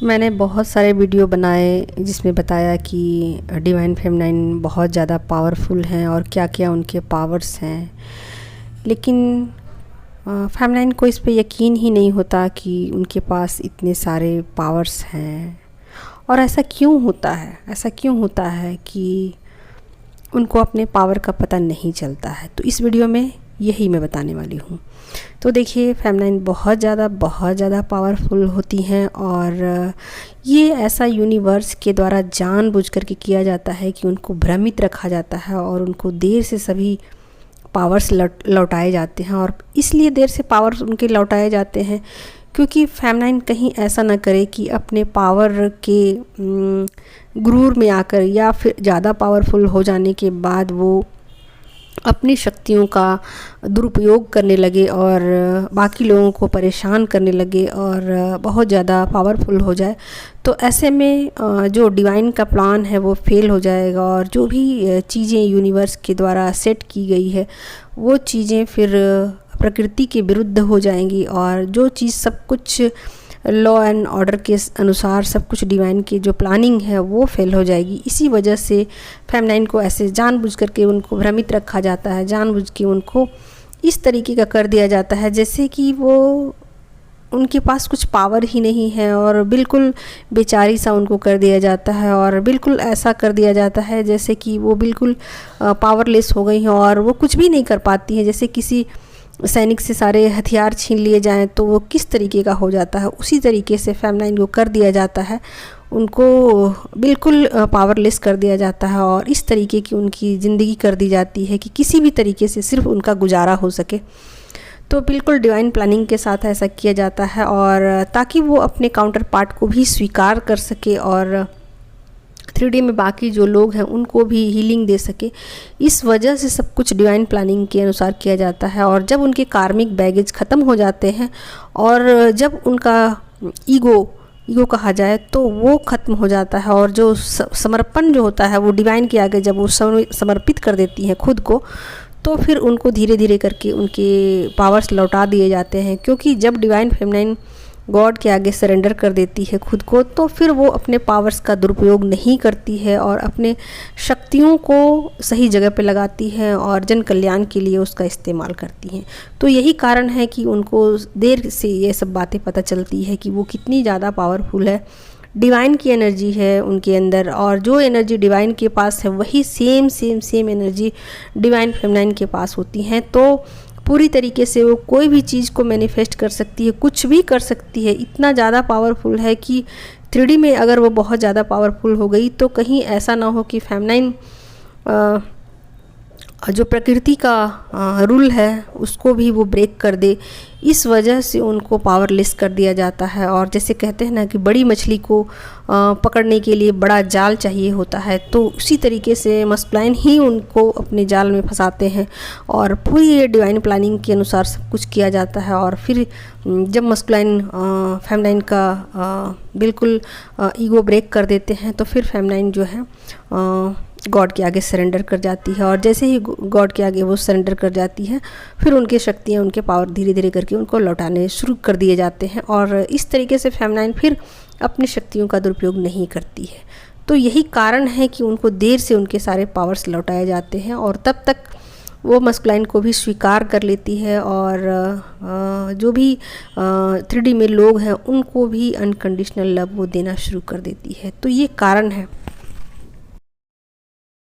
मैंने बहुत सारे वीडियो बनाए जिसमें बताया कि डिवाइन फेमिनाइन बहुत ज़्यादा पावरफुल हैं और क्या क्या उनके पावर्स हैं। लेकिन फेमिनाइन को इस पे यकीन ही नहीं होता कि उनके पास इतने सारे पावर्स हैं। और ऐसा क्यों होता है? ऐसा क्यों होता है कि उनको अपने पावर का पता नहीं चलता है? तो इस वीडियो में यही मैं बताने वाली हूँ। तो देखिए, फेमिनाइन बहुत ज़्यादा पावरफुल होती हैं और ये ऐसा यूनिवर्स के द्वारा जानबूझकर के किया जाता है कि उनको भ्रमित रखा जाता है और उनको देर से सभी पावर्स लौटाए जाते हैं। और इसलिए देर से पावर्स उनके लौटाए जाते हैं क्योंकि फेमिनाइन कहीं ऐसा ना करे कि अपने पावर के गुरूर में आकर या फिर ज़्यादा पावरफुल हो जाने के बाद वो अपनी शक्तियों का दुरुपयोग करने लगे और बाकी लोगों को परेशान करने लगे और बहुत ज़्यादा पावरफुल हो जाए। तो ऐसे में जो डिवाइन का प्लान है वो फेल हो जाएगा और जो भी चीज़ें यूनिवर्स के द्वारा सेट की गई है वो चीज़ें फिर प्रकृति के विरुद्ध हो जाएंगी और जो चीज़ सब कुछ लॉ एंड ऑर्डर के अनुसार सब कुछ डिवाइन की जो प्लानिंग है वो फेल हो जाएगी। इसी वजह से फेमिनाइन को ऐसे जानबूझ करके उनको भ्रमित रखा जाता है, जानबूझ के उनको इस तरीके का कर दिया जाता है जैसे कि वो उनके पास कुछ पावर ही नहीं है और बिल्कुल बेचारी सा उनको कर दिया जाता है और बिल्कुल ऐसा कर दिया जाता है जैसे कि वो बिल्कुल पावरलेस हो गई हैं और वो कुछ भी नहीं कर पाती हैं। जैसे किसी सैनिक से सारे हथियार छीन लिए जाएं तो वो किस तरीके का हो जाता है, उसी तरीके से फेमिनाइन को कर दिया जाता है। उनको बिल्कुल पावरलेस कर दिया जाता है और इस तरीके की उनकी ज़िंदगी कर दी जाती है कि किसी भी तरीके से सिर्फ उनका गुजारा हो सके। तो बिल्कुल डिवाइन प्लानिंग के साथ ऐसा किया जाता है और ताकि वो अपने काउंटर पार्ट को भी स्वीकार कर सके और 3D में बाकी जो लोग हैं उनको भी हीलिंग दे सके। इस वजह से सब कुछ डिवाइन प्लानिंग के अनुसार किया जाता है। और जब उनके कार्मिक बैगेज ख़त्म हो जाते हैं और जब उनका ईगो कहा जाए तो वो ख़त्म हो जाता है और जो समर्पण जो होता है वो डिवाइन के आगे जब वो समर्पित कर देती हैं खुद को, तो फिर उनको धीरे धीरे करके उनके पावर्स लौटा दिए जाते हैं। क्योंकि जब डिवाइन फेमिनाइन गॉड के आगे सरेंडर कर देती है खुद को तो फिर वो अपने पावर्स का दुरुपयोग नहीं करती है और अपने शक्तियों को सही जगह पे लगाती है और जन कल्याण के लिए उसका इस्तेमाल करती हैं। तो यही कारण है कि उनको देर से ये सब बातें पता चलती है कि वो कितनी ज़्यादा पावरफुल है। डिवाइन की एनर्जी है उनके अंदर और जो एनर्जी डिवाइन के पास है वही सेम एनर्जी डिवाइन फेमिनाइन के पास होती हैं। तो पूरी तरीके से वो कोई भी चीज़ को मैनिफेस्ट कर सकती है, कुछ भी कर सकती है। इतना ज़्यादा पावरफुल है कि 3D में अगर वो बहुत ज़्यादा पावरफुल हो गई तो कहीं ऐसा ना हो कि फेमिनाइन जो प्रकृति का रूल है उसको भी वो ब्रेक कर दे। इस वजह से उनको पावरलेस कर दिया जाता है। और जैसे कहते हैं ना कि बड़ी मछली को पकड़ने के लिए बड़ा जाल चाहिए होता है, तो उसी तरीके से मस्कुलाइन ही उनको अपने जाल में फंसाते हैं और पूरी ये डिवाइन प्लानिंग के अनुसार सब कुछ किया जाता है। और फिर जब मस्कुलाइन फेमिनाइन का बिल्कुल ईगो ब्रेक कर देते हैं तो फिर फेमिनाइन जो है गॉड के आगे सरेंडर कर जाती है। और जैसे ही गॉड के आगे वो सरेंडर कर जाती है फिर उनकी शक्तियाँ, उनके पावर धीरे धीरे करके उनको लौटाने शुरू कर दिए जाते हैं और इस तरीके से फेमिनाइन फिर अपनी शक्तियों का दुरुपयोग नहीं करती है। तो यही कारण है कि उनको देर से उनके सारे पावर्स लौटाए जाते हैं और तब तक वो मस्कुलाइन को भी स्वीकार कर लेती है और जो भी 3D में लोग हैं उनको भी अनकंडीशनल लव वो देना शुरू कर देती है। तो ये कारण है